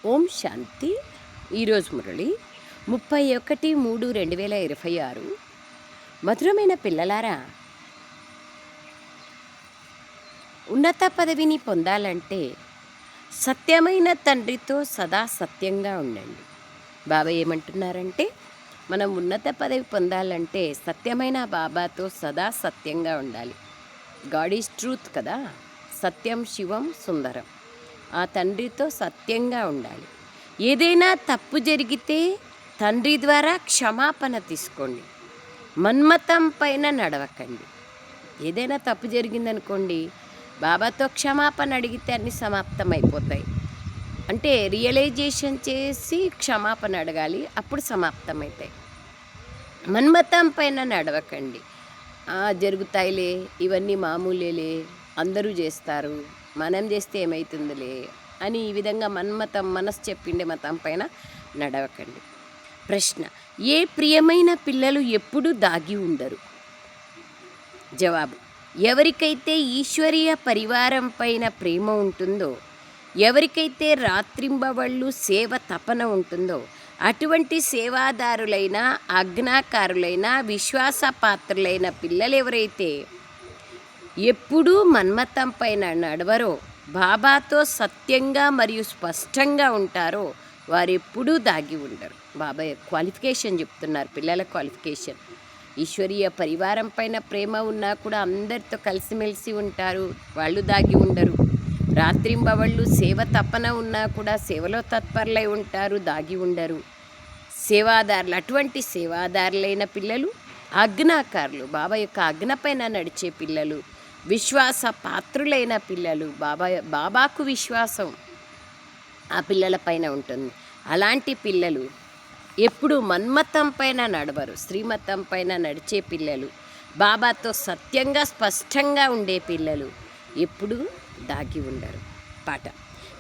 ఓం శాంతి. ఈరోజు మురళి 31/3/2026. మధురమైన పిల్లలారా, ఉన్నత పదవిని పొందాలంటే సత్యమైన తండ్రితో సదా సత్యంగా ఉండండి. బాబా ఏమంటున్నారంటే, మనం ఉన్నత పదవి పొందాలంటే సత్యమైన బాబాతో సదా సత్యంగా ఉండాలి. గాడ్ ఈజ్ ట్రూత్ కదా, సత్యం శివం సుందరం. ఆ తండ్రితో సత్యంగా ఉండాలి. ఏదైనా తప్పు జరిగితే తండ్రి ద్వారా క్షమాపణ తీసుకోండి. మన్మతం పైన నడవకండి. ఏదైనా తప్పు జరిగిందనుకోండి, బాబాతో క్షమాపణ అడిగితే అన్నీ సమాప్తమైపోతాయి. అంటే రియలైజేషన్ చేసి క్షమాపణ అడగాలి, అప్పుడు సమాప్తమవుతాయి. మన్మతం పైన నడవకండి. జరుగుతాయిలే, ఇవన్నీ మామూలేలే, అందరూ చేస్తారు, మనం చేస్తే ఏమవుతుందిలే అని ఈ విధంగా మన్మతం, మనసు చెప్పిండే మతం పైన నడవకండి. ప్రశ్న: ఏ ప్రియమైన పిల్లలు ఎప్పుడూ దాగి ఉండరు? జవాబు: ఎవరికైతే ఈశ్వరీయ పరివారం పైన ప్రేమ ఉంటుందో, ఎవరికైతే రాత్రింబవళ్ళు సేవ తపన ఉంటుందో, అటువంటి సేవాదారులైన, ఆజ్ఞాకారులైన, విశ్వాసపాత్రులైన పిల్లలు ఎవరైతే ఎప్పుడూ మన్మతం పైన నడవరో, బాబాతో సత్యంగా మరియు స్పష్టంగా ఉంటారో, వారెప్పుడూ దాగి ఉండరు. బాబా క్వాలిఫికేషన్ చెప్తున్నారు, పిల్లల క్వాలిఫికేషన్. ఈశ్వరీయ పరివారం పైన ప్రేమ ఉన్నా కూడా అందరితో కలిసిమెలిసి ఉంటారు, వాళ్ళు దాగి ఉండరు. రాత్రింబవళ్ళు సేవ తపన ఉన్నా కూడా సేవలో తత్పరులై ఉంటారు, దాగి ఉండరు. సేవాదారులు, అటువంటి సేవాదారులైన పిల్లలు, ఆజ్ఞాకారులు, బాబా యొక్క ఆజ్ఞ పైన నడిచే పిల్లలు, విశ్వాస పాత్రులైన పిల్లలు, బాబాకు విశ్వాసం ఆ పిల్లల పైన ఉంటుంది. అలాంటి పిల్లలు ఎప్పుడు మన్మతం పైన నడవరు. శ్రీమతం పైన నడిచే పిల్లలు, బాబాతో సత్యంగా స్పష్టంగా ఉండే పిల్లలు ఎప్పుడూ దాగి ఉండరు. పాట: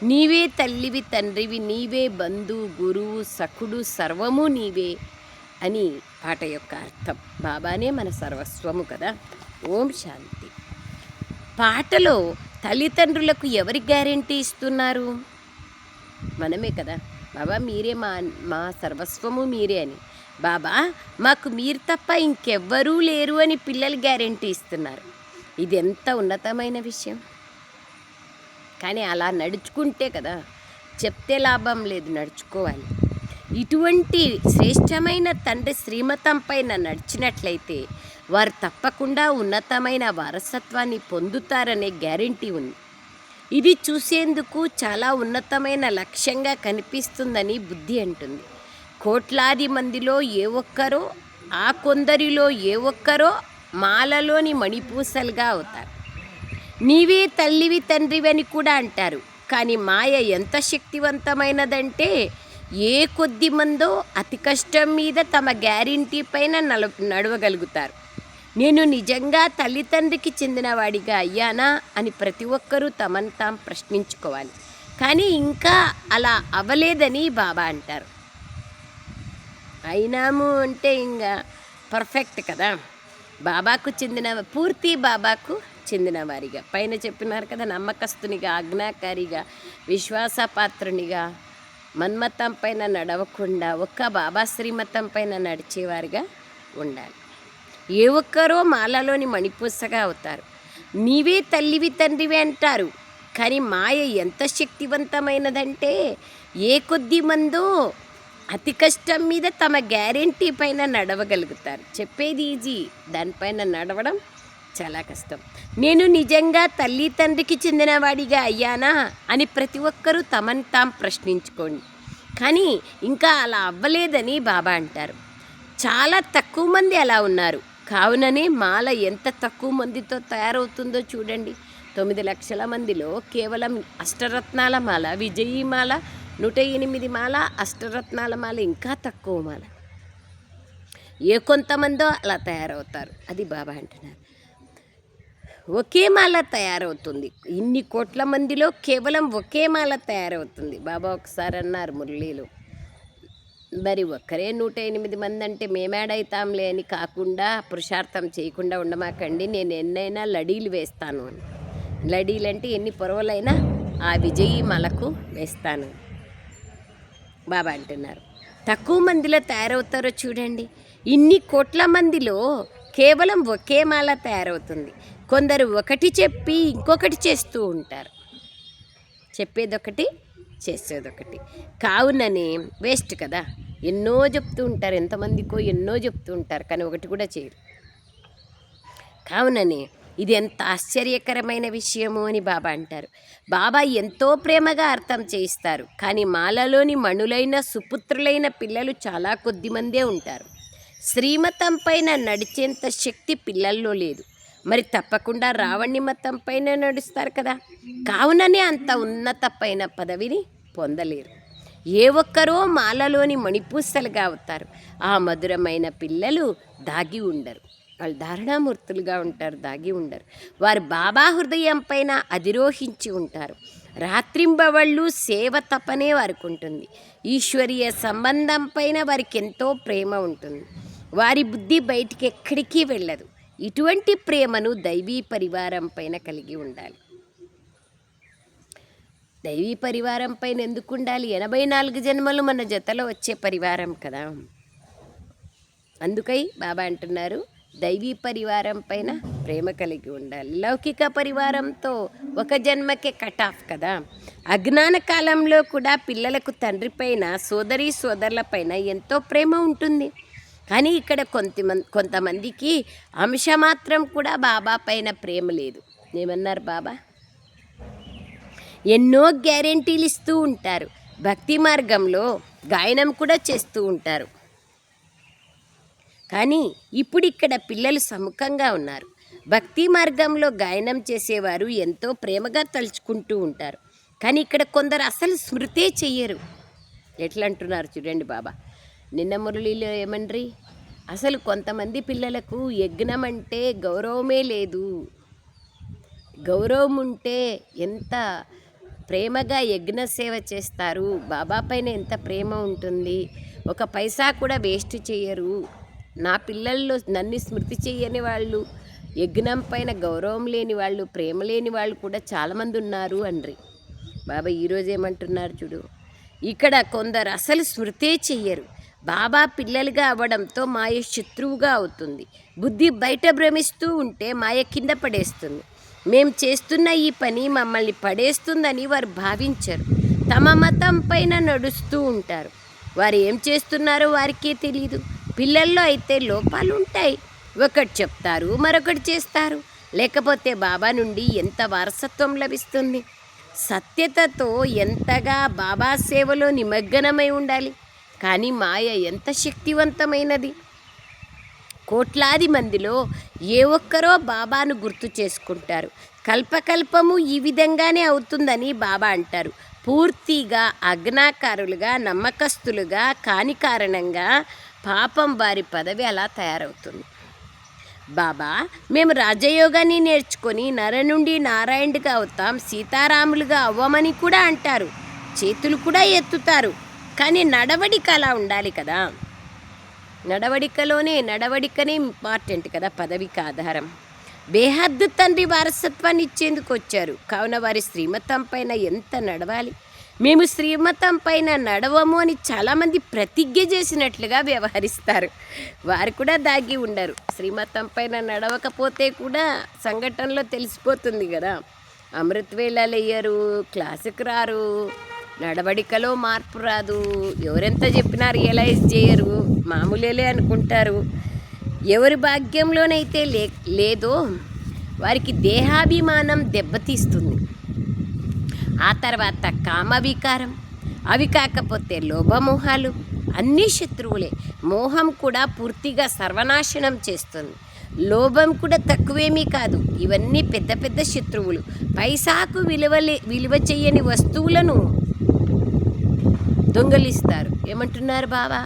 నీవే తల్లివి తండ్రివి, నీవే బంధు గురువు సఖుడు సర్వము నీవే అని పాట యొక్క అర్థం. బాబానే మన సర్వస్వము కదా. ఓం శాంతి. పాటలో తల్లిదండ్రులకు ఎవరి గ్యారెంటీ ఇస్తున్నారు? మనమే కదా. బాబా మీరే మా సర్వస్వము మీరే అని. బాబా మాకు మీరు తప్ప ఇంకెవ్వరూ లేరు అని పిల్లలు గ్యారెంటీ ఇస్తున్నారు. ఇది ఎంత ఉన్నతమైన విషయం. కానీ అలా నడుచుకుంటే కదా, చెప్తే లాభం లేదు, నడుచుకోవాలి. ఇటువంటి శ్రేష్టమైన తండ్రి శ్రీమతం పైన నడిచినట్లయితే వారు తప్పకుండా ఉన్నతమైన వారసత్వాన్ని పొందుతారనే గ్యారెంటీ ఉంది. ఇది చూసేందుకు చాలా ఉన్నతమైన లక్ష్యంగా కనిపిస్తుందని బుద్ధి అంటుంది. కోట్లాది మందిలో ఏ ఒక్కరో, ఆ కొందరిలో ఏ ఒక్కరో మాలలోని మణిపూసలుగా అవుతారు. నీవే తల్లివి తండ్రివి అని కూడా అంటారు. కానీ మాయ ఎంత శక్తివంతమైనదంటే, ఏ కొద్ది మందో అతి కష్టం మీద తమ గ్యారెంటీ పైన నడవగలుగుతారు. నేను నిజంగా తల్లిదండ్రికి చెందినవాడిగా అయ్యానా అని ప్రతి ఒక్కరూ తమను తాము ప్రశ్నించుకోవాలి. కానీ ఇంకా అలా అవ్వలేదని బాబా అంటారు. అయినాము అంటే ఇంకా పర్ఫెక్ట్ కదా. బాబాకు చెందిన, పూర్తి బాబాకు చెందిన వారిగా పైన చెప్పినారు కదా, నమ్మకస్తునిగా, ఆజ్ఞాకారిగా, విశ్వాసపాత్రునిగా, మన్మతం పైన నడవకుండా ఒక్క బాబా శ్రీమతం పైన నడిచేవారిగా ఉండాలి. ఏ ఒక్కరో మాలలోని మణిపూసగా అవుతారు. నీవే తల్లివి తండ్రివి అంటారు. కానీ మాయ ఎంత శక్తివంతమైనదంటే, ఏ కొద్ది మందో అతి కష్టం మీద తమ గ్యారెంటీ పైన నడవగలుగుతారు. చెప్పేది ఈజీ, దానిపైన నడవడం చాలా కష్టం. నేను నిజంగా తల్లి తండ్రికి చెందినవాడిగా అయ్యానా అని ప్రతి ఒక్కరూ తమను తాము ప్రశ్నించుకోండి. కానీ ఇంకా అలా అవ్వలేదని బాబా అంటారు. చాలా తక్కువ మంది అలా ఉన్నారు. కావుననే మాల ఎంత తక్కువ మందితో తయారవుతుందో చూడండి. 9 లక్షల మందిలో కేవలం అష్టరత్నాల మాల, విజయీ మాల, 108 మాల, అష్టరత్నాల మాల, ఇంకా తక్కువ మాల. ఏ కొంతమందో అలా తయారవుతారు. అది బాబా అంటున్నారు. ఒకే మాల తయారవుతుంది. ఇన్ని కోట్ల మందిలో కేవలం ఒకే మాల తయారవుతుంది. బాబా ఒకసారి అన్నారు మురళీలో, మరి ఒక్కరే 108 మంది అంటే మేమేడైతాంలే అని కాకుండా, పురుషార్థం చేయకుండా ఉండమాకండి, నేను ఎన్నైనా లడీలు వేస్తాను అని. లడీలంటే ఎన్ని పొరవలైనా ఆ విజయీ మాలకు వేస్తాను. బాబా అంటున్నారు. తక్కువ మందిలో తయారవుతారో చూడండి. ఇన్ని కోట్ల మందిలో కేవలం ఒకే మాల తయారవుతుంది. కొందరు ఒకటి చెప్పి ఇంకొకటి చేస్తూ ఉంటారు. చెప్పేదొకటి చేసేదొకటి. కావునని వేస్ట్ కదా. ఎన్నో చెప్తూ ఉంటారు, ఎంతమందికో ఎన్నో చెప్తూ ఉంటారు, కానీ ఒకటి కూడా చేయరు. కావునని ఇది ఎంత ఆశ్చర్యకరమైన విషయము అని బాబా అంటారు. బాబా ఎంతో ప్రేమగా అర్థం చేయిస్తారు, కానీ మాలలోని మణులైన సుపుత్రులైన పిల్లలు చాలా కొద్దిమందే ఉంటారు. శ్రీమతం పైన నడిచేంత శక్తి పిల్లల్లో లేదు. మరి తప్పకుండా రావణి మతం పైన నడుస్తారు కదా. కావుననే అంత ఉన్నతమైన పదవిని పొందలేరు. ఏ ఒక్కరో మాలలోని మణిపూసలుగా అవుతారు. ఆ మధురమైన పిల్లలు దాగి ఉండరు. వాళ్ళు ధారణామూర్తులుగా ఉంటారు, దాగి ఉండరు. వారు బాబా హృదయం పైన అధిరోహించి ఉంటారు. రాత్రింబవళ్ళు సేవ తపనే వారికి ఉంటుంది. ఈశ్వరీయ సంబంధం పైన వారికి ఎంతో ప్రేమ ఉంటుంది. వారి బుద్ధి బయటికి ఎక్కడికి వెళ్ళదు. ఇటువంటి ప్రేమను దైవీ పరివారం పైన కలిగి ఉండాలి. దైవీ పరివారం పైన ఎందుకు ఉండాలి? 84 జన్మలు మన జతలో వచ్చే పరివారం కదా. అందుకై బాబా అంటున్నారు, దైవీ పరివారం పైన ప్రేమ కలిగి ఉండాలి. లౌకిక పరివారంతో ఒక జన్మకే కట్ ఆఫ్ కదా. అజ్ఞాన కాలంలో కూడా పిల్లలకు తండ్రి పైన, సోదరీ సోదరుల పైన ఎంతో ప్రేమ ఉంటుంది. కానీ ఇక్కడ కొంతమందికి అంశమాత్రం కూడా బాబా పైన ప్రేమ లేదు. ఏమన్నారు బాబా? ఎన్నో గ్యారెంటీలు ఇస్తూ ఉంటారు. భక్తి మార్గంలో గాయనం కూడా చేస్తూ ఉంటారు. కానీ ఇప్పుడు ఇక్కడ పిల్లలు సముఖంగా ఉన్నారు. భక్తి మార్గంలో గాయనం చేసేవారు ఎంతో ప్రేమగా తలుచుకుంటూ ఉంటారు. కానీ ఇక్కడ కొందరు అసలు స్మృతే చెయ్యరు. ఎట్లా అంటున్నారు చూడండి బాబా. నిన్న మురళిలో ఏమండ్రి, అసలు కొంతమంది పిల్లలకు యజ్ఞం అంటే గౌరవమే లేదు. గౌరవం ఉంటే ఎంత ప్రేమగా యజ్ఞ సేవ చేస్తారు, బాబా పైన ఎంత ప్రేమ ఉంటుంది. ఒక పైసా కూడా వేస్ట్ చేయరు. నా పిల్లల్లో నన్ను స్మృతి చేయని వాళ్ళు, యజ్ఞం పైన గౌరవం లేని వాళ్ళు, ప్రేమ లేని వాళ్ళు కూడా చాలామంది ఉన్నారు అండ్రి. బాబా ఈరోజు ఏమంటున్నారు చూడు, ఇక్కడ కొందరు అసలు స్మృతే చెయ్యరు. బాబా పిల్లలుగా అవ్వడంతో మాయ శత్రువుగా అవుతుంది. బుద్ధి బయట భ్రమిస్తూ ఉంటే మాయ కింద పడేస్తుంది. మేము చేస్తున్న ఈ పని మమ్మల్ని పడేస్తుందని వారు భావించరు. తమ మతం పైన నడుస్తూ ఉంటారు. వారు ఏం చేస్తున్నారో వారికే తెలియదు. పిల్లల్లో అయితే లోపాలు ఉంటాయి. ఒకటి చెప్తారు, మరొకటి చేస్తారు. లేకపోతే బాబా నుండి ఎంత వారసత్వం లభిస్తుంది? సత్యతతో ఎంతగా బాబా సేవలో నిమగ్నమై ఉండాలి. కానీ మాయ ఎంత శక్తివంతమైనది. కోట్లాది మందిలో ఏ ఒక్కరో బాబాను గుర్తు చేసుకుంటారు. కల్పకల్పము ఈ విధంగానే అవుతుందని బాబా అంటారు. పూర్తిగా అజ్ఞాకారులుగా, నమ్మకస్తులుగా కాని కారణంగా పాపం వారి పదవి అలా తయారవుతుంది. బాబా మేము రాజయోగాన్ని నేర్చుకొని నర నుండి నారాయణుడిగా అవుతాం, సీతారాములుగా అవ్వమని కూడా అంటారు. చేతులు కూడా ఎత్తుతారు. కానీ నడవడిక అలా ఉండాలి కదా. నడవడికనే ఇంపార్టెంట్ కదా, పదవికి ఆధారం. బేహద్దు తండ్రి వారసత్వాన్ని ఇచ్చేందుకు వచ్చారు. కావున వారి శ్రీమతం పైన ఎంత నడవాలి. మేము శ్రీమతం పైన నడవము అని చాలామంది ప్రతిజ్ఞ చేసినట్లుగా వ్యవహరిస్తారు. వారు కూడా దాగి ఉండరు. శ్రీమతం పైన నడవకపోతే కూడా సంఘటనలో తెలిసిపోతుంది కదా. అమృత్ వేళలు వేయరు, క్లాసుకు రారు, నడవడికలో మార్పు రాదు. ఎవరెంత చెప్పినా రియలైజ్ చేయరు, మామూలేలే అనుకుంటారు. ఎవరి భాగ్యంలోనైతే లేదో వారికి దేహాభిమానం దెబ్బతీస్తుంది. ఆ తర్వాత కామవికారం, అవి కాకపోతే లోభమోహాలు, అన్నీ శత్రువులే. మోహం కూడా పూర్తిగా సర్వనాశనం చేస్తుంది. లోభం కూడా తక్కువేమీ కాదు. ఇవన్నీ పెద్ద పెద్ద శత్రువులు. పైసాకు విలువ చేయని వస్తువులను దొంగలిస్తారు. ఏమంటున్నారు బాబా?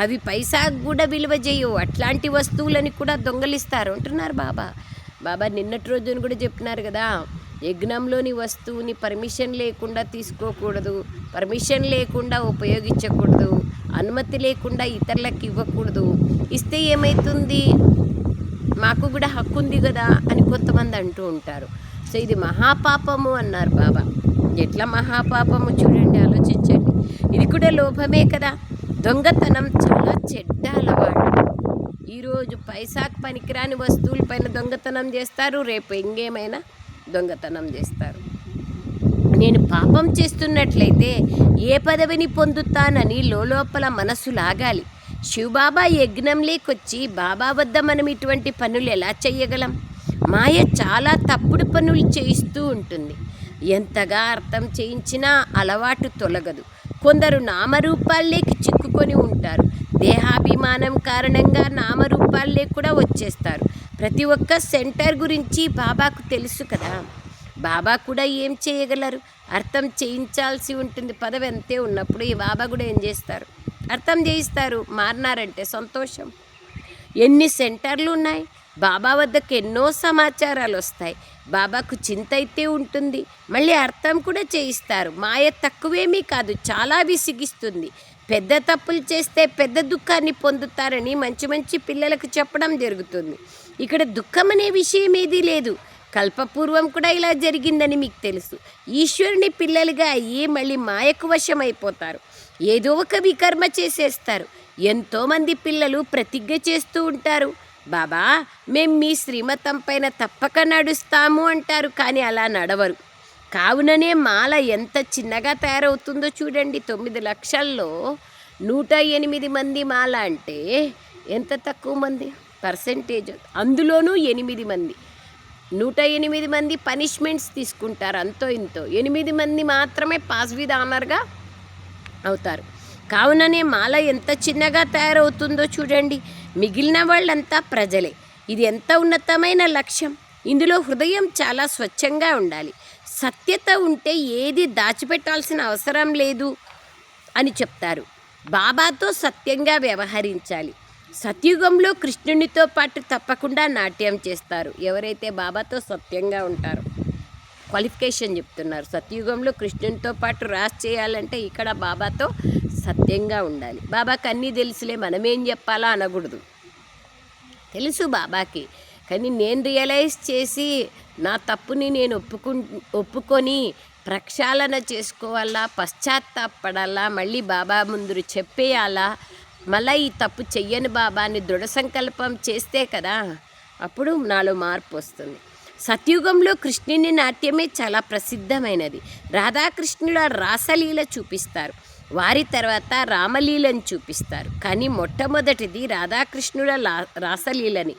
అవి పైసాకు కూడా విలువ చేయవు, అట్లాంటి వస్తువులని కూడా దొంగలిస్తారు అంటున్నారు బాబా. బాబా నిన్నటి రోజున కూడా చెప్పినారు కదా, యజ్ఞంలోని వస్తువుని పర్మిషన్ లేకుండా తీసుకోకూడదు, పర్మిషన్ లేకుండా ఉపయోగించకూడదు, అనుమతి లేకుండా ఇతరులకు ఇవ్వకూడదు. ఇస్తే ఏమవుతుంది, మాకు కూడా హక్కు ఉంది కదా అని కొంతమంది అంటూ ఉంటారు. సో ఇది మహాపాపము అన్నారు బాబా. ఎట్లా మహాపాపము చూడండి, ఆలోచించండి. ఇది కూడా కూడా లోభమే కదా. దొంగతనం చాలా చెడ్డ అలవాటు. ఈరోజు పైసాకు పనికిరాని వస్తువులపైన దొంగతనం చేస్తారు, రేపు ఇంకేమైనా దొంగతనం చేస్తారు. నేను పాపం చేస్తున్నట్లయితే ఏ పదవిని పొందుతానని లోపల మనసు లాగాలి. శివబాబా యజ్ఞంలోకొచ్చి బాబా వద్ద మనం ఇటువంటి పనులు ఎలా చెయ్యగలం? మాయ చాలా తప్పుడు పనులు చేయిస్తూ ఉంటుంది. ఎంతగా అర్థం చేయించినా అలవాటు తొలగదు. కొందరు నామరూపాల్లోకి చిక్కుకొని ఉంటారు. దేహాభిమానం కారణంగా నామరూపాల్లే కూడా వచ్చేస్తారు. ప్రతి ఒక్క సెంటర్ గురించి బాబాకు తెలుసు కదా. బాబా కూడా ఏం చేయగలరు? అర్థం చేయించాల్సి ఉంటుంది. పదవి అంతే ఉన్నప్పుడు ఈ బాబా కూడా ఏం చేస్తారు? అర్థం చేయిస్తారు. మారినారంటే సంతోషం. ఎన్ని సెంటర్లు ఉన్నాయి. బాబా వద్దకు ఎన్నో సమాచారాలు వస్తాయి. బాబాకు చింత అయితే ఉంటుంది, మళ్ళీ అర్థం కూడా చేయిస్తారు. మాయ తక్కువేమీ కాదు, చాలా విసిగిస్తుంది. పెద్ద తప్పులు చేస్తే పెద్ద దుఃఖాన్ని పొందుతారని మంచి మంచి పిల్లలకు చెప్పడం జరుగుతుంది. ఇక్కడ దుఃఖం అనే విషయం ఏదీ లేదు. కల్పపూర్వం కూడా ఇలా జరిగిందని మీకు తెలుసు. ఈశ్వరుని పిల్లలుగా అయ్యి మళ్ళీ మాయకు వశమైపోతారు. ఏదో ఒక వికర్మ చేసేస్తారు. ఎంతోమంది పిల్లలు ప్రతిజ్ఞ చేస్తూ ఉంటారు, బాబా మేము మీ శ్రీమతం పైన తప్పక నడుస్తాము అంటారు, కానీ అలా నడవరు. కావుననే మాల ఎంత చిన్నగా తయారవుతుందో చూడండి. 9 లక్షల్లో 108 మంది మాల అంటే ఎంత తక్కువ మంది పర్సెంటేజ్. అందులోనూ 8 మంది, 108 మంది పనిష్మెంట్స్ తీసుకుంటారు. అంతో ఇంతో 8 మంది మాత్రమే పాస్ విత్ ఆనర్గా అవుతారు. కావుననే మాల ఎంత చిన్నగా తయారవుతుందో చూడండి. మిగిలిన వాళ్ళంతా ప్రజలే. ఇది ఎంత ఉన్నతమైన లక్ష్యం. ఇందులో హృదయం చాలా స్వచ్ఛంగా ఉండాలి. సత్యత ఉంటే ఏది దాచిపెట్టాల్సిన అవసరం లేదు అని చెప్తారు. బాబాతో సత్యంగా వ్యవహరించాలి. సత్యుగంలో కృష్ణునితో పాటు తప్పకుండా నాట్యం చేస్తారు ఎవరైతే బాబాతో సత్యంగా ఉంటారో. క్వాలిఫికేషన్ చెప్తున్నారు. సత్యుగంలో కృష్ణునితో పాటు రాస్ చేయాలంటే ఇక్కడ బాబాతో సత్యంగా ఉండాలి. బాబాకి అన్నీ తెలుసులే, మనమేం చెప్పాలా అనకూడదు. తెలుసు బాబాకి, కానీ నేను రియలైజ్ చేసి నా తప్పుని నేను ఒప్పుకొని ప్రక్షాళన చేసుకోవాలా, పశ్చాత్తాపడాలా, మళ్ళీ బాబా ముందు చెప్పేయాలా, మళ్ళీ ఈ తప్పు చెయ్యను బాబా అని దృఢ సంకల్పం చేస్తే కదా అప్పుడు నాలో మార్పు వస్తుంది. సత్యుగంలో కృష్ణుని నాట్యమే చాలా ప్రసిద్ధమైనది. రాధాకృష్ణుల రాసలీల చూపిస్తారు, వారి తర్వాత రామలీలను చూపిస్తారు. కానీ మొట్టమొదటిది రాధాకృష్ణుల రాసలీలని.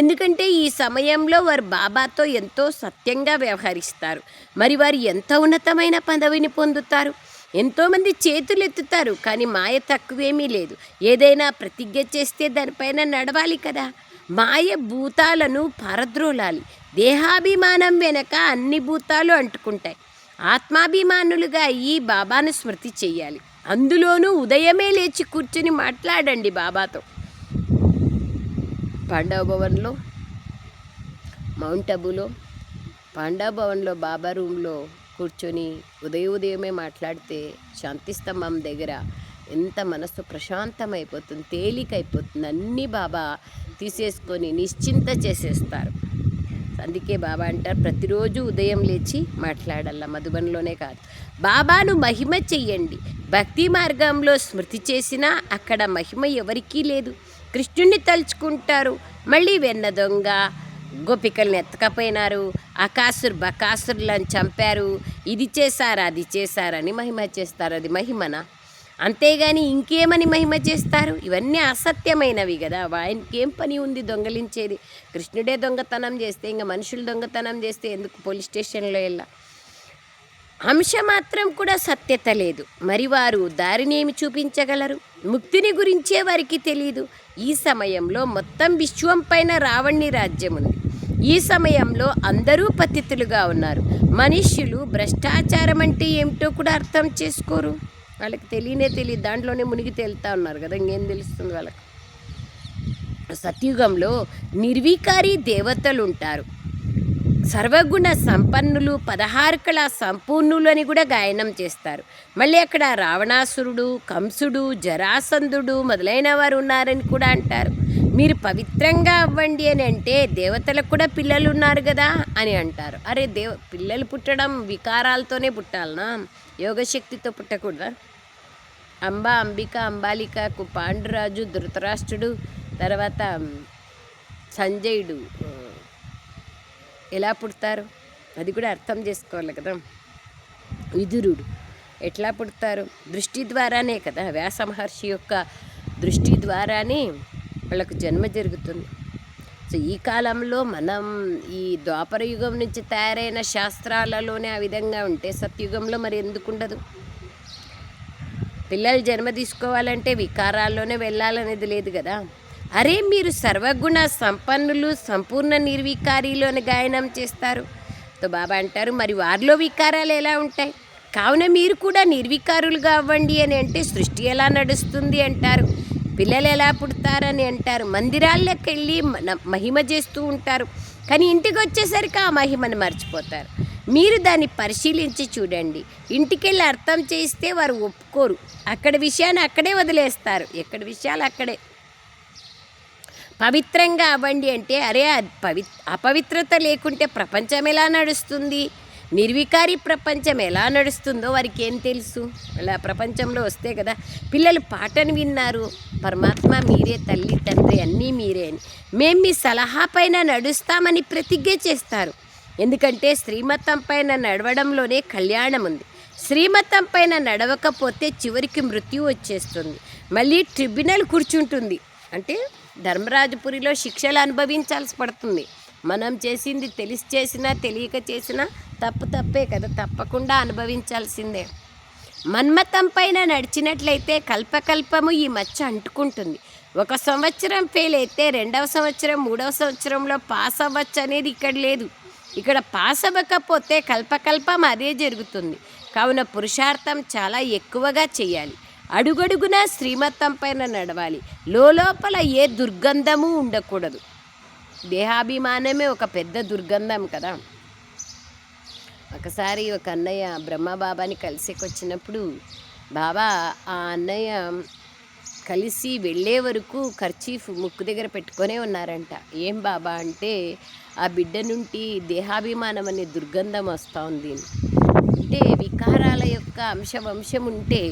ఎందుకంటే ఈ సమయంలో వారు బాబాతో ఎంతో సత్యంగా వ్యవహరిస్తారు. మరి వారు ఎంత ఉన్నతమైన పదవిని పొందుతారు. ఎంతోమంది చేతులు ఎత్తుతారు, కానీ మాయ తక్కువేమీ లేదు. ఏదైనా ప్రతిజ్ఞ చేస్తే దానిపైన నడవాలి కదా. మాయ భూతాలను పారద్రోలాలి. దేహాభిమానం వెనక అన్ని భూతాలు అంటుకుంటాయి. ఆత్మాభిమానులుగా అయ్యి బాబాను స్మృతి చెయ్యాలి. అందులోనూ ఉదయమే లేచి కూర్చుని మాట్లాడండి బాబాతో. పాండవ భవన్లో, మౌంట్ అబులో, పాండవ భవన్లో బాబా రూమ్లో కూర్చొని ఉదయమే మాట్లాడితే శాంతిస్తంభం దగ్గర ఎంత మనసు ప్రశాంతమైపోతుంది, తేలికైపోతుంది. అన్నీ బాబా తీసేసుకొని నిశ్చింత చేసేస్తారు. అందుకే బాబా అంటారు ప్రతిరోజు ఉదయం లేచి మాట్లాడాల. మధుబన్లోనే కాదు, బాబాను మహిమ చెయ్యండి. భక్తి మార్గంలో స్మృతి చేసినా అక్కడ మహిమ ఎవరికీ లేదు. కృష్ణుణ్ణి తలుచుకుంటారు, మళ్ళీ వెన్న దొంగ గోపికల్ని ఎత్తకపోయినారు, బకాసురులను చంపారు, ఇది చేశారు అది చేశారని మహిమ చేస్తారు. అది మహిమనా? అంతేగాని ఇంకేమని మహిమ చేస్తారు? ఇవన్నీ అసత్యమైనవి కదా. ఆయనకి ఏం పని ఉంది దొంగలించేది? కృష్ణుడే దొంగతనం చేస్తే ఇంకా మనుషులు దొంగతనం చేస్తే ఎందుకు పోలీస్ స్టేషన్లో వెళ్ళా? అంశ మాత్రం కూడా సత్యత లేదు. మరి వారు దారిని ఏమి చూపించగలరు? ముక్తిని గురించే వారికి తెలియదు. ఈ సమయంలో మొత్తం విశ్వం పైన రావణి రాజ్యం ఉంది. ఈ సమయంలో అందరూ పతితులుగా ఉన్నారు. మనుష్యులు భ్రష్టాచారం అంటే ఏమిటో కూడా అర్థం చేసుకోరు. వాళ్ళకి తెలియదు, దాంట్లోనే మునిగి తేలుతూ ఉన్నారు కదా. ఇంకేం తెలుస్తుంది వాళ్ళకి? సత్యుగంలో నిర్వికారి దేవతలు ఉంటారు. సర్వగుణ సంపన్నులు, 16 కళ సంపూర్ణులు అని కూడా గాయనం చేస్తారు. మళ్ళీ అక్కడ రావణాసురుడు, కంసుడు, జరాసంధుడు మొదలైన వారు ఉన్నారని కూడా అంటారు. మీరు పవిత్రంగా అవ్వండి అని అంటే దేవతలకు కూడా పిల్లలు ఉన్నారు కదా అని అంటారు. అరే పిల్లలు పుట్టడం వికారాలతోనే పుట్టాలనా? యోగశక్తితో పుట్టకూడదా? అంబ, అంబిక, అంబాలికకు పాండురాజు, ధృతరాష్ట్రుడు, తర్వాత సంజయుడు ఎలా పుడతారు అది కూడా అర్థం చేసుకోవాలి కదా. విదురుడు ఎట్లా పుడతారు? దృష్టి ద్వారానే కదా, వ్యాస మహర్షి యొక్క దృష్టి ద్వారానే వాళ్ళకు జన్మ జరుగుతుంది. సో ఈ కాలంలో మనం ఈ ద్వాపర యుగం నుంచి తయారైన శాస్త్రాలలోనే ఆ విధంగా ఉంటే సత్యుగంలో మరి ఎందుకు ఉండదు? పిల్లలు జన్మ తీసుకోవాలంటే వికారాల్లోనే వెళ్ళాలనేది లేదు కదా. అరే మీరు సర్వగుణ సంపన్నులు, సంపూర్ణ నిర్వికారిలో అని గాయనం చేస్తారు. తో బాబా అంటారు మరి వారిలో వికారాలు ఎలా ఉంటాయి? కావున మీరు కూడా నిర్వికారులుగా అవ్వండి అని అంటే సృష్టి ఎలా నడుస్తుంది అంటారు. పిల్లలు ఎలా పుడతారని అంటారు. మందిరాల్లోకి వెళ్ళి మహిమ చేస్తూ ఉంటారు, కానీ ఇంటికి వచ్చేసరికి ఆ మహిమను మర్చిపోతారు. మీరు దాన్ని పరిశీలించి చూడండి. ఇంటికెళ్ళి అర్థం చేస్తే వారు ఒప్పుకోరు. అక్కడ విషయాన్ని అక్కడే వదిలేస్తారు. ఎక్కడ విషయాలు అక్కడే. పవిత్రంగా అవ్వండి అంటే అరే అపవిత్రత లేకుంటే ప్రపంచం ఎలా నడుస్తుంది? నిర్వికారి ప్రపంచం ఎలా నడుస్తుందో వారికి ఏం తెలుసు? అలా ప్రపంచంలో వస్తే కదా పిల్లలు పాటను విన్నారు, పరమాత్మ మీరే, తల్లి తండ్రి అన్నీ మీరే అని. మేము మీ సలహా పైన నడుస్తామని ప్రతిజ్ఞ చేస్తారు. ఎందుకంటే శ్రీమతం పైన నడవడంలోనే కళ్యాణం ఉంది. శ్రీమతం పైన నడవకపోతే చివరికి మృత్యు వచ్చేస్తుంది, మళ్ళీ ట్రిబ్యునల్ కూర్చుంటుంది. అంటే ధర్మరాజపురిలో శిక్షలు అనుభవించాల్సి పడుతుంది. మనం చేసింది తెలిసి చేసినా తెలియక చేసినా తప్పే కదా, తప్పకుండా అనుభవించాల్సిందే. మన్మతం పైన నడిచినట్లయితే కల్పకల్పము ఈ మచ్చ అంటుకుంటుంది. 1 సంవత్సరం ఫెయిల్ అయితే 2వ సంవత్సరం 3వ సంవత్సరంలో పాస్ అవ్వచ్చు అనేది ఇక్కడ లేదు. ఇక్కడ పాస్ అవ్వకపోతే కల్పకల్పం అదే జరుగుతుంది. కావున పురుషార్థం చాలా ఎక్కువగా చేయాలి. అడుగడుగునా శ్రీమతం పైన నడవాలి. లోపల ఏ దుర్గంధము ఉండకూడదు. దేహాభిమానమే ఒక పెద్ద దుర్గంధం కదా. ఒకసారి ఒక అన్నయ్య బ్రహ్మబాబాని కలిసేకొచ్చినప్పుడు బాబా ఆ అన్నయ్య కలిసి వెళ్ళే వరకు కర్చీఫ్ ముక్కు దగ్గర పెట్టుకొనే ఉన్నారంట. ఏం బాబా అంటే ఆ బిడ్డ నుండి దేహాభిమానం అనే దుర్గంధం వస్తూ ఉంది. అంటే వికారాల యొక్క వంశం ఉంటే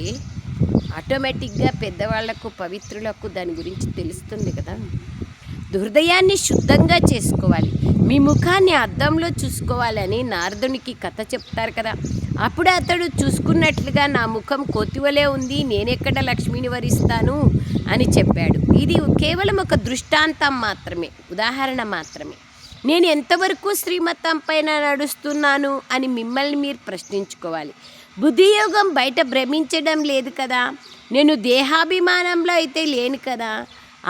ఆటోమేటిక్గా పెద్దవాళ్లకు, పవిత్రులకు దాని గురించి తెలుస్తుంది కదా. హృదయాన్ని శుద్ధంగా చేసుకోవాలి. మీ ముఖాన్ని అద్దంలో చూసుకోవాలని నారదునికి కథ చెప్తారు కదా. అప్పుడు అతడు చూసుకున్నట్లుగా నా ముఖం కోతివలే ఉంది, నేనెక్కడ లక్ష్మిని వరిస్తాను అని చెప్పాడు. ఇది కేవలం ఒక దృష్టాంతం మాత్రమే, ఉదాహరణ మాత్రమే. నేను ఎంతవరకు శ్రీమతం పైన నడుస్తున్నాను అని మిమ్మల్ని మీరు ప్రశ్నించుకోవాలి. బుద్ధియోగం బయట భ్రమించడం లేదు కదా. నేను దేహాభిమానంలో అయితే లేను కదా.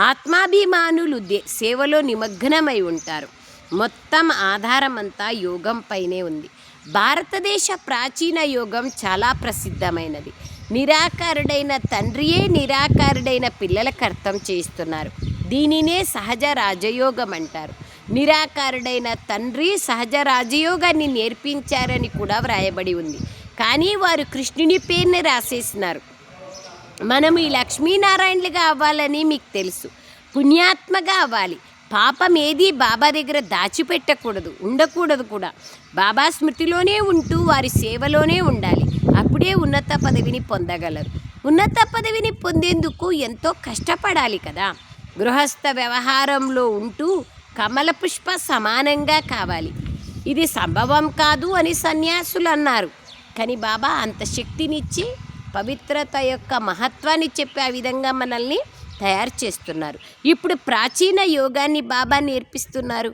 ఆత్మాభిమానులు సేవలో నిమగ్నమై ఉంటారు. మొత్తం ఆధారం అంతా యోగం పైనే ఉంది. భారతదేశ ప్రాచీన యోగం చాలా ప్రసిద్ధమైనది. నిరాకారుడైన తండ్రియే నిరాకారుడైన పిల్లలకు అర్థం చేస్తున్నారు. దీనినే సహజ రాజయోగం అంటారు. నిరాకారుడైన తండ్రి సహజ రాజయోగాన్ని నేర్పించారని కూడా వ్రాయబడి ఉంది. కానీ వారు కృష్ణుని పేరుని రాసేసినారు. మనము ఈ లక్ష్మీనారాయణలుగా అవ్వాలని మీకు తెలుసు. పుణ్యాత్మగా అవ్వాలి. పాపం ఏది బాబా దగ్గర దాచిపెట్టకూడదు, ఉండకూడదు కూడా. బాబా స్మృతిలోనే ఉంటూ వారి సేవలోనే ఉండాలి. అప్పుడే ఉన్నత పదవిని పొందగలరు. ఉన్నత పదవిని పొందేందుకు ఎంతో కష్టపడాలి కదా. గృహస్థ వ్యవహారంలో ఉంటూ కమల పుష్ప సమానంగా కావాలి. ఇది సంభవం కాదు అని సన్యాసులు అన్నారు. కానీ బాబా అంత శక్తినిచ్చి పవిత్రత యొక్క మహత్వాన్ని చెప్పి ఆ విధంగా మనల్ని తయారు చేస్తున్నారు. ఇప్పుడు ప్రాచీన యోగాన్ని బాబా నేర్పిస్తున్నారు.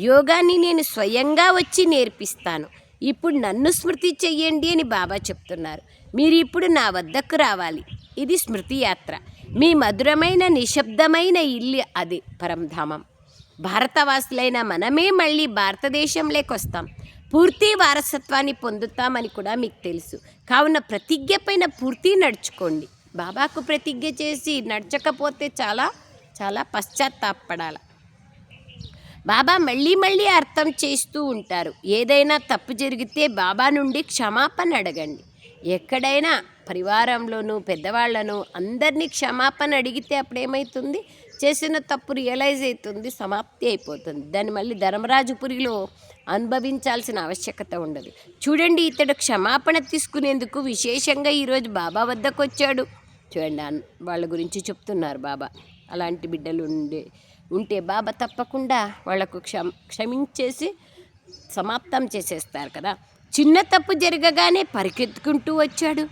యోగాన్ని నేను స్వయంగా వచ్చి నేర్పిస్తాను. ఇప్పుడు నన్ను స్మృతి చెయ్యండి అని బాబా చెప్తున్నారు. మీరు ఇప్పుడు నా వద్దకు రావాలి. ఇది స్మృతి యాత్ర. మీ మధురమైన నిశ్శబ్దమైన ఇల్లు అది పరంధామం. భారతవాసులైన మనమే మళ్ళీ భారతదేశంలోకి వస్తాం. పూర్తి వారసత్వాన్ని పొందుతామని కూడా మీకు తెలుసు. కావున ప్రతిజ్ఞ పైన పూర్తి నడుచుకోండి. బాబాకు ప్రతిజ్ఞ చేసి నడచకపోతే చాలా చాలా పశ్చాత్తాపడాలి. బాబా మళ్ళీ మళ్ళీ అర్థం చేస్తూ ఉంటారు. ఏదైనా తప్పు జరిగితే బాబా నుండి క్షమాపణ అడగండి. ఎక్కడైనా పరివారంలోనూ పెద్దవాళ్లను అందరినీ క్షమాపణ అడిగితే అప్పుడేమవుతుంది? చేసిన తప్పు రియలైజ్ అవుతుంది, సమాప్తి అయిపోతుంది. దాన్ని మళ్ళీ ధర్మరాజపురిలో అనుభవించాల్సిన ఆవశ్యకత ఉండదు. చూడండి, ఇతడు క్షమాపణ తీసుకునేందుకు విశేషంగా ఈరోజు బాబా వద్దకు వచ్చాడు. చూడండి వాళ్ళ గురించి చెప్తున్నారు బాబా. అలాంటి బిడ్డలు ఉంటే బాబా తప్పకుండా వాళ్లకు క్షమించేసి సమాప్తం చేసేస్తారు కదా. చిన్న తప్పు జరగగానే పరిగెత్తుకుంటూ వచ్చాడు.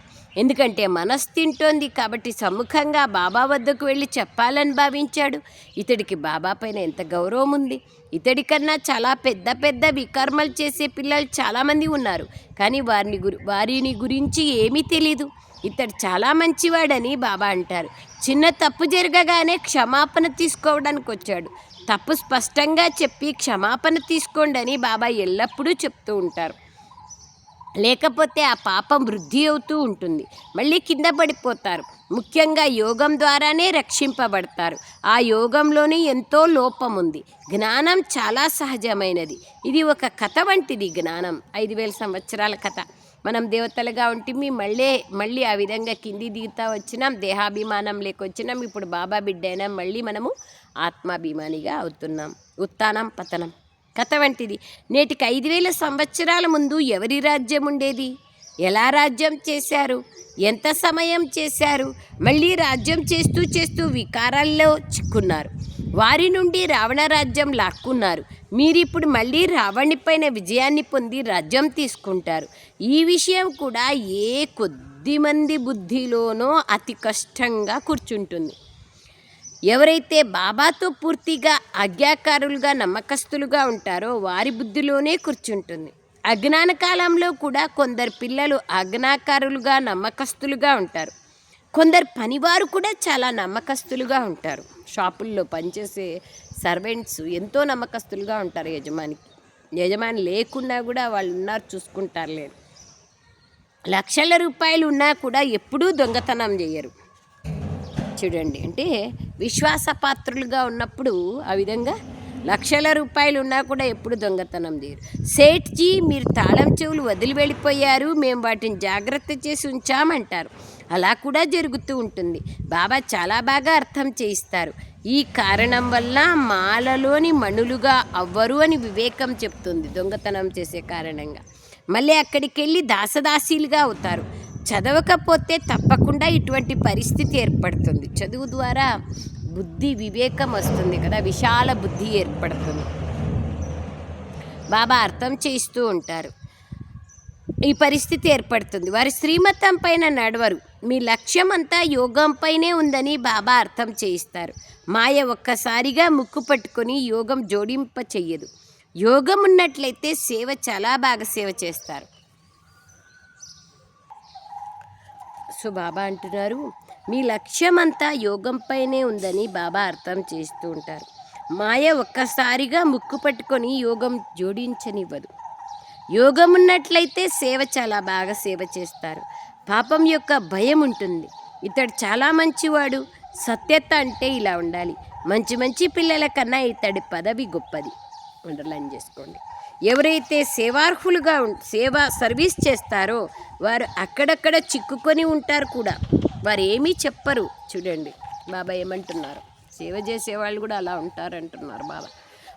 ఎందుకంటే మనసు తింటోంది కాబట్టి సమ్ముఖంగా బాబా వద్దకు వెళ్ళి చెప్పాలని భావించాడు. ఇతడికి బాబా పైన ఎంత గౌరవం ఉంది. ఇతడి కన్నా చాలా పెద్ద పెద్ద వికర్మలు చేసే పిల్లలు చాలామంది ఉన్నారు. కానీ వారిని గురించి ఏమీ తెలీదు. ఇతడు చాలా మంచివాడని బాబా అంటారు. చిన్న తప్పు జరగగానే క్షమాపణ తీసుకోవడానికి వచ్చాడు. తప్పు స్పష్టంగా చెప్పి క్షమాపణ తీసుకోండి అని బాబా ఎల్లప్పుడూ చెప్తూ ఉంటారు. లేకపోతే ఆ పాపం వృద్ధి అవుతూ ఉంటుంది, మళ్ళీ కింద పడిపోతారు. ముఖ్యంగా యోగం ద్వారానే రక్షింపబడతారు. ఆ యోగంలోనే ఎంతో లోపం ఉంది. జ్ఞానం చాలా సహజమైనది. ఇది ఒక కథ వంటిది. జ్ఞానం 5000 సంవత్సరాల కథ. మనం దేవతలుగా ఉంటే మళ్ళీ ఆ విధంగా కింది దిగుతా వచ్చినాం, దేహాభిమానం లేకొచ్చినాం. ఇప్పుడు బాబా బిడ్డైనా మళ్ళీ మనము ఆత్మాభిమానిగా అవుతున్నాం. ఉత్థానం పతనం కథ వంటిది. నేటికి 5000 సంవత్సరాల ముందు ఎవరి రాజ్యం ఉండేది? ఎలా రాజ్యం చేశారు? ఎంత సమయం చేశారు? మళ్ళీ రాజ్యం చేస్తూ చేస్తూ వికారాల్లో చిక్కున్నారు. వారి నుండి రావణ రాజ్యం లాక్కున్నారు. మీరిప్పుడు మళ్ళీ రావణిపైన విజయాన్ని పొంది రాజ్యం తీసుకుంటారు. ఈ విషయం కూడా ఏ కొద్దిమంది బుద్ధిలోనో అతి కష్టంగా కూర్చుంటుంది. ఎవరైతే బాబాతో పూర్తిగా ఆజ్ఞాకారులుగా నమ్మకస్తులుగా ఉంటారో వారి బుద్ధిలోనే కూర్చుంటుంది. అజ్ఞాన కాలంలో కూడా కొందరు పిల్లలు ఆజ్ఞాకారులుగా నమ్మకస్తులుగా ఉంటారు. కొందరు పనివారు కూడా చాలా నమ్మకస్తులుగా ఉంటారు. షాపుల్లో పనిచేసే సర్వెంట్స్ ఎంతో నమ్మకస్తులుగా ఉంటారు. యజమాని లేకున్నా కూడా వాళ్ళు ఉన్నారు, చూసుకుంటారులే. లక్షల రూపాయలు ఉన్నా కూడా ఎప్పుడూ దొంగతనం చేయరు. చూడండి, అంటే విశ్వాసపాత్రులుగా ఉన్నప్పుడు ఆ విధంగా లక్షల రూపాయలు ఉన్నా కూడా ఎప్పుడు దొంగతనం చేయరు. సేట్జీ, మీరు తాళం చెవులు వదిలి వెళ్ళిపోయారు, మేము వాటిని జాగ్రత్త చేసి ఉంచామంటారు. అలా కూడా జరుగుతూ ఉంటుంది. బాబా చాలా బాగా అర్థం చేయిస్తారు. ఈ కారణం వల్ల మాలలోని మణులుగా అవ్వరు అని వివేకం చెప్తుంది. దొంగతనం చేసే కారణంగా మళ్ళీ అక్కడికి వెళ్ళి దాసదాసీలుగా అవుతారు. చదవకపోతే తప్పకుండా ఇటువంటి పరిస్థితి ఏర్పడుతుంది. చదువు ద్వారా బుద్ధి వివేకం వస్తుంది కదా, విశాల బుద్ధి ఏర్పడుతుంది. బాబా అర్థం చేయిస్తూ ఉంటారు. ఈ పరిస్థితి ఏర్పడుతుంది. వారి శ్రీమతం పైన నడవరు. మీ లక్ష్యం అంతా యోగంపైనే ఉందని బాబా అర్థం చేయిస్తారు. మాయ ఒక్కసారిగా ముక్కు పట్టుకొని యోగం జోడింప చెయ్యదు. యోగం ఉన్నట్లయితే సేవ చాలా బాగా సేవ చేస్తారు. సో బాబా అంటున్నారు, మీ లక్ష్యం అంతా యోగంపైనే ఉందని బాబా అర్థం చేస్తూ ఉంటారు. మాయ ఒక్కసారిగా ముక్కు పట్టుకొని యోగం జోడించనివ్వదు. యోగం ఉన్నట్లయితే సేవ చాలా బాగా సేవ చేస్తారు. పాపం యొక్క భయం ఉంటుంది. ఇతడు చాలా మంచివాడు. సత్యత అంటే ఇలా ఉండాలి. మంచి మంచి పిల్లల కన్నా ఇతడి పదవి గొప్పది. అండర్లైన్ చేసుకోండి. ఎవరైతే సేవార్హులుగా సర్వీస్ చేస్తారో వారు అక్కడక్కడ చిక్కుకొని ఉంటారు కూడా. వారు ఏమీ చెప్పరు. చూడండి బాబా ఏమంటున్నారు, సేవ చేసేవాళ్ళు కూడా అలా ఉంటారంటున్నారు బాబా.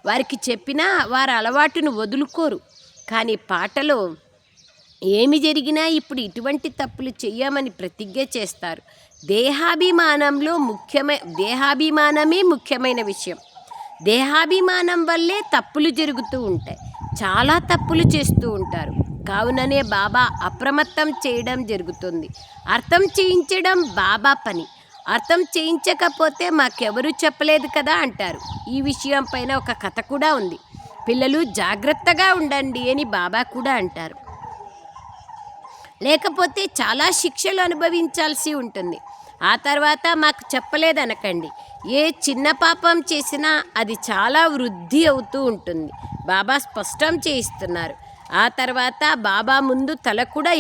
వారికి చెప్పినా వారి అలవాటును వదులుకోరు. కానీ పాటలో ఏమి జరిగినా ఇప్పుడు ఇటువంటి తప్పులు చెయ్యమని ప్రతిజ్ఞ చేస్తారు. దేహాభిమానమే ముఖ్యమైన విషయం. దేహాభిమానం వల్లే తప్పులు జరుగుతూ ఉంటాయి. చాలా తప్పులు చేస్తూ ఉంటారు. కావుననే బాబా అప్రమత్తం చేయడం జరుగుతుంది. అర్థం చేయించడం బాబా పని. అర్థం చేయించకపోతే మాకెవరూ చెప్పలేదు కదా అంటారు. ఈ విషయం పైన ఒక కథ కూడా ఉంది. పిల్లలు జాగ్రత్తగా ఉండండి అని బాబా కూడా అంటారు. లేకపోతే చాలా శిక్షలు అనుభవించాల్సి ఉంటుంది. ఆ తర్వాత మాకు చెప్పలేదనకండి. ఏ చిన్న పాపం చేసినా అది చాలా వృద్ధి అవుతూ ఉంటుంది. బాబా స్పష్టం చేయిస్తున్నారు. ఆ తర్వాత బాబా ముందు తల కూడా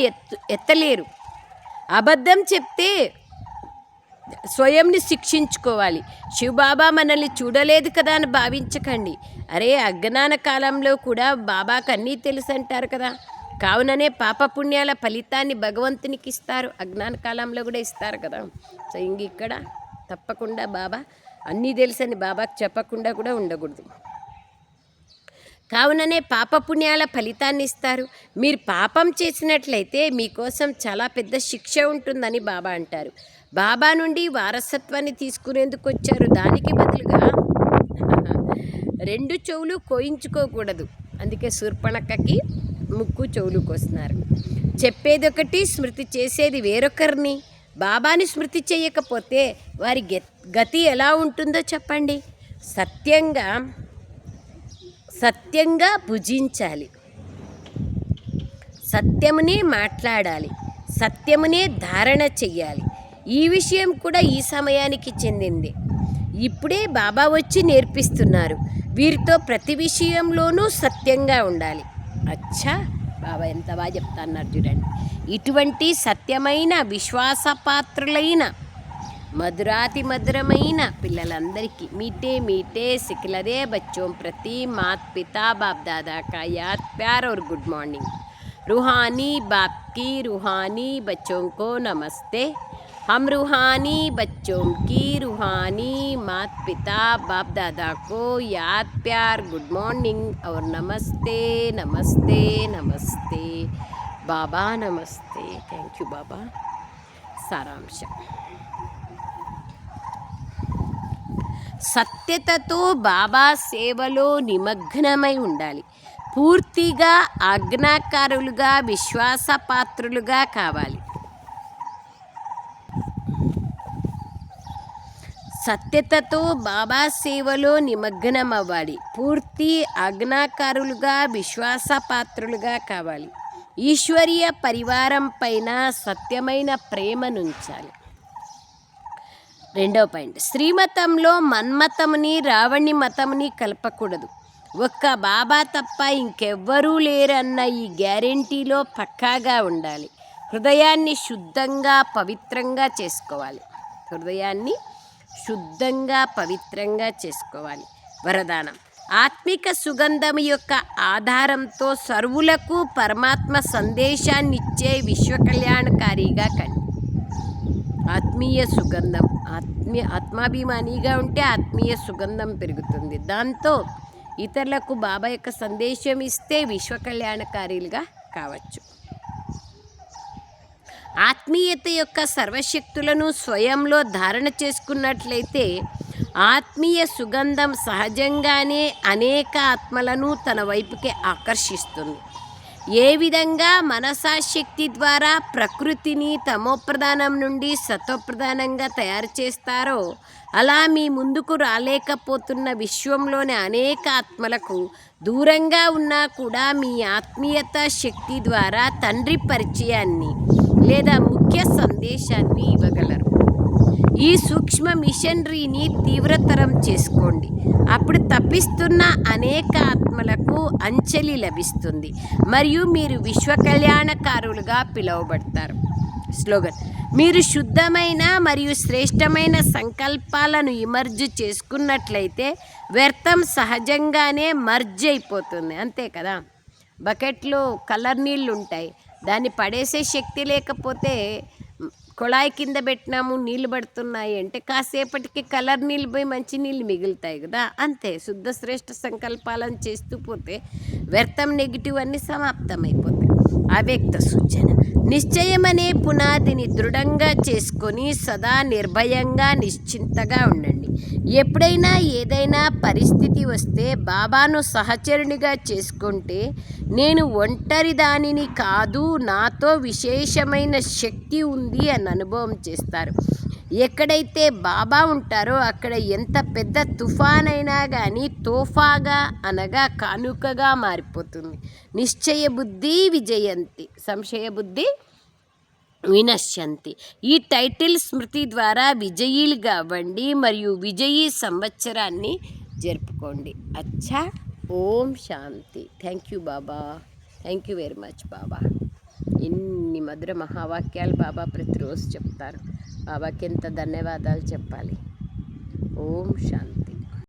ఎత్తలేరు. అబద్ధం చెప్తే స్వయంని శిక్షించుకోవాలి. శివబాబా మనల్ని చూడలేదు కదా అని భావించకండి. అరే, అజ్ఞాన కాలంలో కూడా బాబాకు అన్నీ తెలుసు అంటారు కదా. కావుననే పాపపుణ్యాల ఫలితాన్ని భగవంతునికి ఇస్తారు. అజ్ఞాన కాలంలో కూడా ఇస్తారు కదా. సో ఇక్కడ తప్పకుండా బాబా అన్నీ తెలుసని బాబాకు చెప్పకుండా కూడా ఉండకూడదు. కావుననే పాపపుణ్యాల ఫలితాన్ని ఇస్తారు. మీరు పాపం చేసినట్లయితే మీకోసం చాలా పెద్ద శిక్ష ఉంటుందని బాబా అంటారు. బాబా నుండి వారసత్వాన్ని తీసుకునేందుకు వచ్చారు. దానికి బదులుగా 2 చెవులు కోయించుకోకూడదు. అందుకే శూర్పణఖకి ముక్కు చెవులు కోస్తున్నారు. చెప్పేదొకటి, స్మృతి చేసేది వేరొకరిని. బాబాని స్మృతి చేయకపోతే వారి గతి ఎలా ఉంటుందో చెప్పండి. సత్యంగా భుజించాలి, సత్యమునే మాట్లాడాలి, సత్యమునే ధారణ చెయ్యాలి. ఈ విషయం కూడా ఈ సమయానికి చెందింది. ఇప్పుడే బాబా వచ్చి నేర్పిస్తున్నారు. వీరితో ప్రతి విషయంలోనూ సత్యంగా ఉండాలి. అచ్చా, బాబా ఎంత బాగా చెప్తున్నారు చూడండి. ఇటువంటి సత్యమైన విశ్వాసపాత్రులైన మధురాతి మధురమైన పిల్లలందరికీ మీటే మీటే సిఖిలదే बच्चों प्रति माता पिता बाप दादा का याद प्यार और गुड मॉर्निंग. रूहानी बाप की रूहानी बच्चों को नमस्ते. हम रूहानी बच्चों की रूहानी माता पिता बाप दादा को याद प्यार गुड मॉर्निंग और नमस्ते नमस्ते नमस्ते. बाबा नमस्ते. थैंक यू बाबा. సారాంశం: సత్యతతో బాబా సేవలో నిమగ్నమై ఉండాలి. పూర్తిగా ఆజ్ఞాకారులుగా విశ్వాసపాత్రులుగా కావాలి. సత్యతతో బాబా సేవలో నిమగ్నమవ్వాలి. పూర్తి ఆజ్ఞాకారులుగా విశ్వాసపాత్రులుగా కావాలి. ఈశ్వరీయ పరివారం పైన సత్యమైన ప్రేమనుంచాలి. 2వ పాయింట్: శ్రీమతంలో మన్మతముని రావణి మతముని కలపకూడదు. ఒక్క బాబా తప్ప ఇంకెవ్వరూ లేరన్న ఈ గ్యారెంటీలో పక్కాగా ఉండాలి. హృదయాన్ని శుద్ధంగా పవిత్రంగా చేసుకోవాలి. వరదానం: ఆత్మిక సుగంధం యొక్క ఆధారంతో సర్వులకు పరమాత్మ సందేశాన్నిచ్చే విశ్వకళ్యాణకారిగా కండి. ఆత్మీయ సుగంధం, ఆత్మాభిమానిగా ఉంటే ఆత్మీయ సుగంధం పెరుగుతుంది. దాంతో ఇతరులకు బాబా యొక్క సందేశం ఇస్తే విశ్వకళ్యాణకారిలుగా కావచ్చు. ఆత్మీయత యొక్క సర్వశక్తులను స్వయంలో ధారణ చేసుకున్నట్లయితే ఆత్మీయ సుగంధం సహజంగానే అనేక ఆత్మలను తన వైపుకి ఆకర్షిస్తుంది. ఏ విధంగా మనసాశక్తి ద్వారా ప్రకృతిని తమోప్రధానం నుండి సతోప్రధానంగా తయారు చేస్తారో అలా మీ ముందుకు రాలేకపోతున్న విశ్వంలోని అనేక ఆత్మలకు దూరంగా ఉన్నా కూడా మీ ఆత్మీయత శక్తి ద్వారా తండ్రి పరిచయాన్ని లేదా ముఖ్య సందేశాన్ని ఇవ్వగలరు. ఈ సూక్ష్మ మిషనరీని తీవ్రతరం చేసుకోండి. అప్పుడు తప్పిస్తున్న అనేక ఆత్మలకు అంచెలి లభిస్తుంది మరియు మీరు విశ్వకళ్యాణకారులుగా పిలువబడతారు. స్లోగన్: మీరు శుద్ధమైన మరియు శ్రేష్టమైన సంకల్పాలను ఇమర్జ్ చేసుకున్నట్లయితే వ్యర్థం సహజంగానే మర్జ్ అయిపోతుంది. అంతే కదా, బకెట్లో కలర్ నీళ్ళు ఉంటాయి, దాన్ని పడేసే శక్తి లేకపోతే కుళాయి కింద పెట్టినాము, నీళ్ళు పడుతున్నాయి అంటే కాసేపటికి కలర్ నీళ్ళు పోయి మంచి నీళ్ళు మిగులుతాయి కదా. అంతే, శుద్ధ శ్రేష్ఠ సంకల్పాలను చేస్తూ పోతే వ్యర్థం నెగిటివ్ అన్నీ సమాప్తమైపోతాయి. అవ్యక్త సూచన: నిశ్చయమనే పునాదిని దృఢంగా చేసుకొని సదా నిర్భయంగా నిశ్చింతగా ఉండండి. ఎప్పుడైనా ఏదైనా పరిస్థితి వస్తే బాబాను సహచరునిగా చేసుకుంటే నేను ఒంటరి దానిని కాదు, నాతో విశేషమైన శక్తి ఉంది అని అనుభవం చేస్తారు. ఎక్కడైతే బాబా ఉంటారో అక్కడ ఎంత పెద్ద తుఫానైనా కానీ తోఫాగా అనగా కానుకగా మారిపోతుంది. నిశ్చయ బుద్ధి విజయంతి, సంశయ బుద్ధి వినశ్యంతి. ఈ టైటిల్ స్మృతి ద్వారా విజయీలుగా అవ్వండి మరియు విజయీ సంవత్సరాన్ని జరుపుకోండి. అచ్చా, Om Shanti. Thank you Baba, thank you very much Baba. ఇన్ని మధుర మహావాక్యాలు బాబా ప్రతిరోజు చెప్తారు. బాబాకి ఎంత ధన్యవాదాలు చెప్పాలి. ఓం శాంతి.